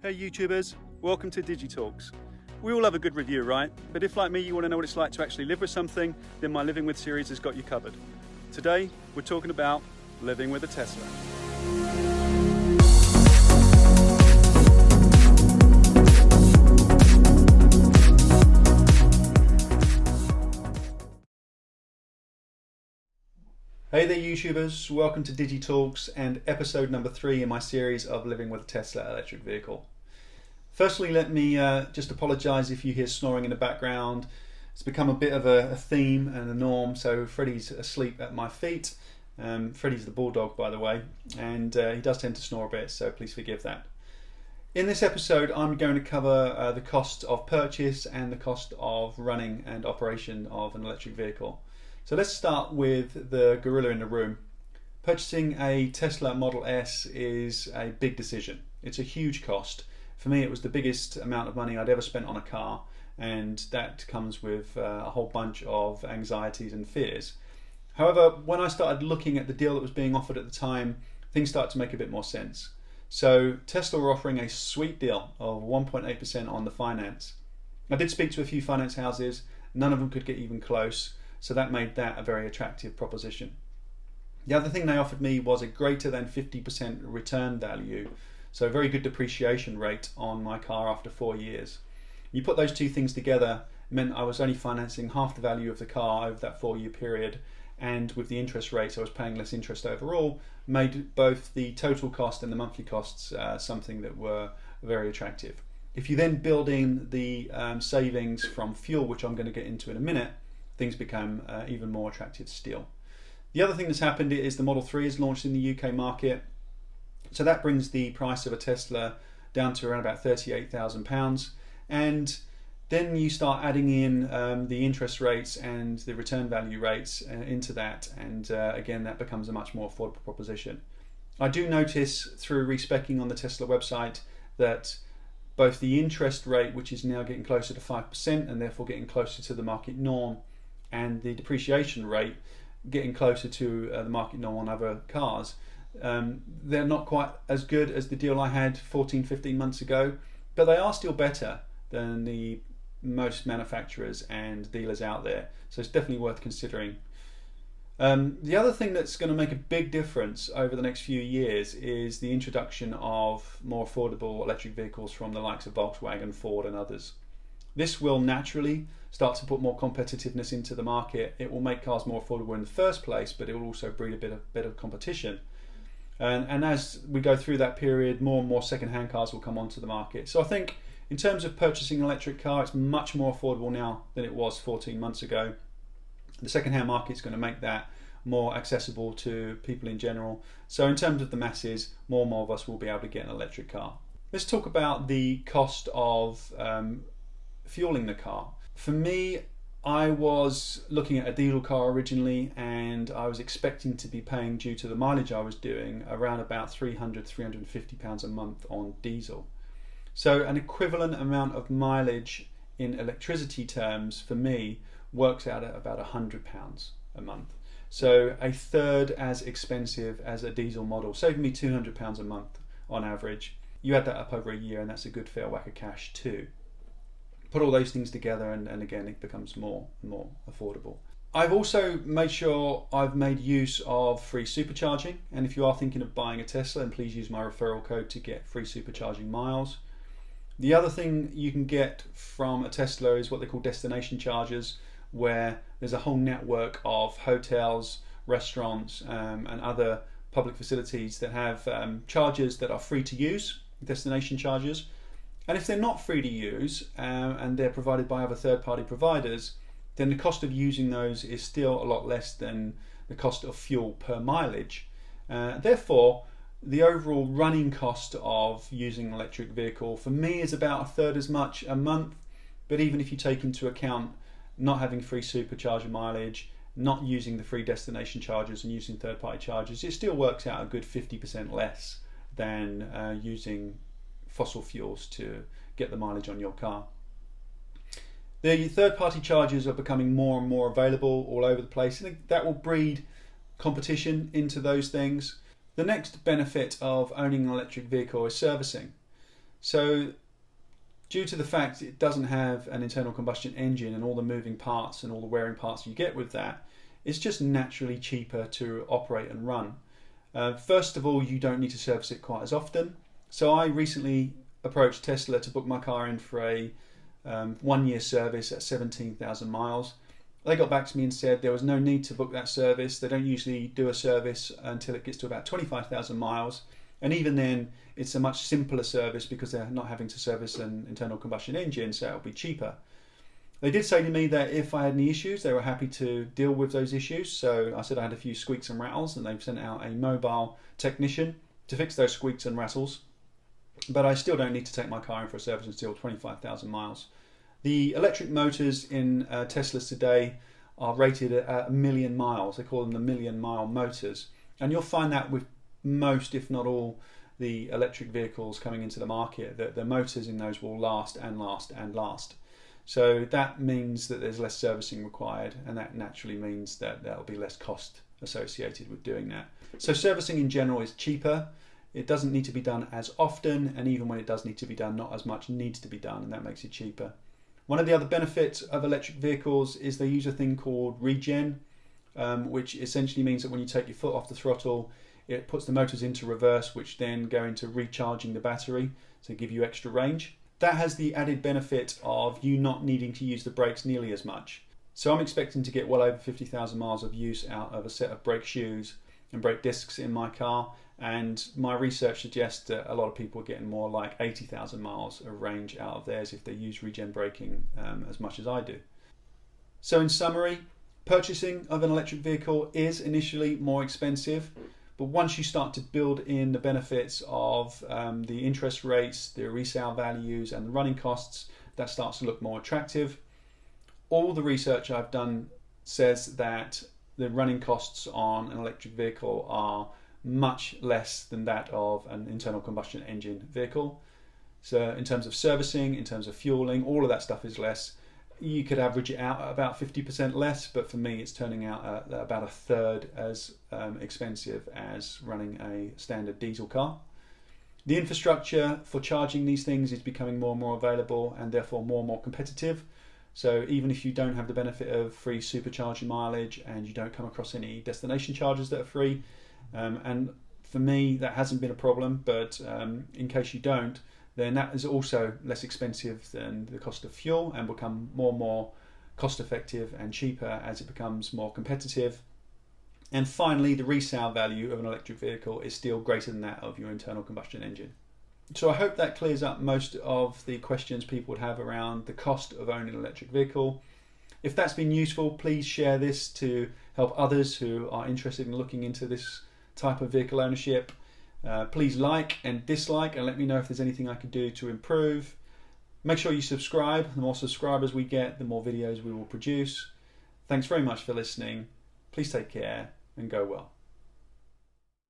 Hey YouTubers, welcome to DidgieTalks. We all have a good review, right? But if like me you want to know what it's like to actually live with something, then my Living With series has got you covered. Today we're talking about living with a Tesla. Hey there YouTubers, welcome to DidgieTalks and episode number 3 in my series of living with a Tesla electric vehicle. Firstly, let me just apologise if you hear snoring in the background. It's become a bit of a theme and a norm, so Freddie's asleep at my feet. Freddie's the bulldog, by the way, and he does tend to snore a bit, so please forgive that. In this episode, I'm going to cover the cost of purchase and the cost of running and operation of an electric vehicle. So let's start with the gorilla in the room. Purchasing a Tesla Model S is a big decision. It's a huge cost. For me, it was the biggest amount of money I'd ever spent on a car, and that comes with a whole bunch of anxieties and fears. However, when I started looking at the deal that was being offered at the time, things started to make a bit more sense. So Tesla were offering a sweet deal of 1.8% on the finance. I did speak to a few finance houses, none of them could get even close, so that made that a very attractive proposition. The other thing they offered me was a greater than 50% return value, so a very good depreciation rate on my car after 4 years. You put those two things together, it meant I was only financing half the value of the car over that 4-year period, and with the interest rates I was paying less interest overall, made both the total cost and the monthly costs something that were very attractive. If you then build in the savings from fuel, which I'm going to get into in a minute, things become even more attractive still. The other thing that's happened is the Model 3 is launched in the UK market. So that brings the price of a Tesla down to around about £38,000, and then you start adding in the interest rates and the return value rates into that, and again that becomes a much more affordable proposition. I do notice through respecing on the Tesla website that both the interest rate, which is now getting closer to 5% and therefore getting closer to the market norm, and the depreciation rate getting closer to the market norm on other cars, they're not quite as good as the deal I had 14-15 months ago, but they are still better than the most manufacturers and dealers out there, so it's definitely worth considering. The other thing that's going to make a big difference over the next few years is the introduction of more affordable electric vehicles from the likes of Volkswagen, Ford and others. This will naturally start to put more competitiveness into the market. It will make cars more affordable in the first place, but it will also breed a bit of competition. And as we go through that period, more and more second-hand cars will come onto the market. So I think in terms of purchasing an electric car, it's much more affordable now than it was 14 months ago. The second-hand market is going to make that more accessible to people in general. So in terms of the masses, more and more of us will be able to get an electric car. Let's talk about the cost of fueling the car. For me, I was looking at a diesel car originally, and I was expecting to be paying, due to the mileage I was doing, around about £300–350 a month on diesel. So an equivalent amount of mileage in electricity terms for me works out at about £100 a month. So a third as expensive as a diesel model, saving me £200 a month on average. You add that up over a year and that's a good fair whack of cash too. Put all those things together and again it becomes more affordable. I've also made sure I've made use of free supercharging, and if you are thinking of buying a Tesla, then please use my referral code to get free supercharging miles. The other thing you can get from a Tesla is what they call destination chargers, where there's a whole network of hotels, restaurants and other public facilities that have chargers that are free to use, destination chargers. And if they're not free to use and they're provided by other third-party providers, then the cost of using those is still a lot less than the cost of fuel per mileage. Therefore, the overall running cost of using an electric vehicle for me is about a third as much a month. But even if you take into account not having free supercharger mileage, not using the free destination chargers and using third-party chargers, it still works out a good 50% less than using fossil fuels to get the mileage on your car. The third-party chargers are becoming more and more available all over the place, and that will breed competition into those things. The next benefit of owning an electric vehicle is servicing. So due to the fact it doesn't have an internal combustion engine and all the moving parts and all the wearing parts you get with that, it's just naturally cheaper to operate and run. First of all, you don't need to service it quite as often. So I recently approached Tesla to book my car in for a 1-year service at 17,000 miles. They got back to me and said there was no need to book that service. They don't usually do a service until it gets to about 25,000 miles. And even then, it's a much simpler service because they're not having to service an internal combustion engine, so it'll be cheaper. They did say to me that if I had any issues, they were happy to deal with those issues. So I said I had a few squeaks and rattles, and they've sent out a mobile technician to fix those squeaks and rattles. But I still don't need to take my car in for a service until 25,000 miles. The electric motors in Teslas today are rated at 1 million miles. They call them the 1 million mile motors. And you'll find that with most, if not all, the electric vehicles coming into the market, that the motors in those will last and last and last. So that means that there's less servicing required, and that naturally means that there'll be less cost associated with doing that. So servicing in general is cheaper. It doesn't need to be done as often, and even when it does need to be done, not as much needs to be done, and that makes it cheaper. One of the other benefits of electric vehicles is they use a thing called regen, which essentially means that when you take your foot off the throttle, it puts the motors into reverse, which then go into recharging the battery to give you extra range. That has the added benefit of you not needing to use the brakes nearly as much. So I'm expecting to get well over 50,000 miles of use out of a set of brake shoes and brake discs in my car, and my research suggests that a lot of people are getting more like 80,000 miles of range out of theirs if they use regen braking as much as I do. So in summary, purchasing of an electric vehicle is initially more expensive, but once you start to build in the benefits of the interest rates, the resale values and the running costs, that starts to look more attractive. All the research I've done says that the running costs on an electric vehicle are much less than that of an internal combustion engine vehicle. So in terms of servicing, in terms of fueling, all of that stuff is less. You could average it out at about 50% less, but for me it's turning out at about a third as expensive as running a standard diesel car. The infrastructure for charging these things is becoming more and more available, and therefore more and more competitive. So even if you don't have the benefit of free supercharging mileage and you don't come across any destination charges that are free, and for me that hasn't been a problem, but in case you don't, then that is also less expensive than the cost of fuel and become more and more cost effective and cheaper as it becomes more competitive. And finally, the resale value of an electric vehicle is still greater than that of your internal combustion engine. So I hope that clears up most of the questions people would have around the cost of owning an electric vehicle. If that's been useful, please share this to help others who are interested in looking into this type of vehicle ownership. Please like and dislike and let me know if there's anything I can do to improve. Make sure you subscribe. The more subscribers we get, the more videos we will produce. Thanks very much for listening. Please take care and go well.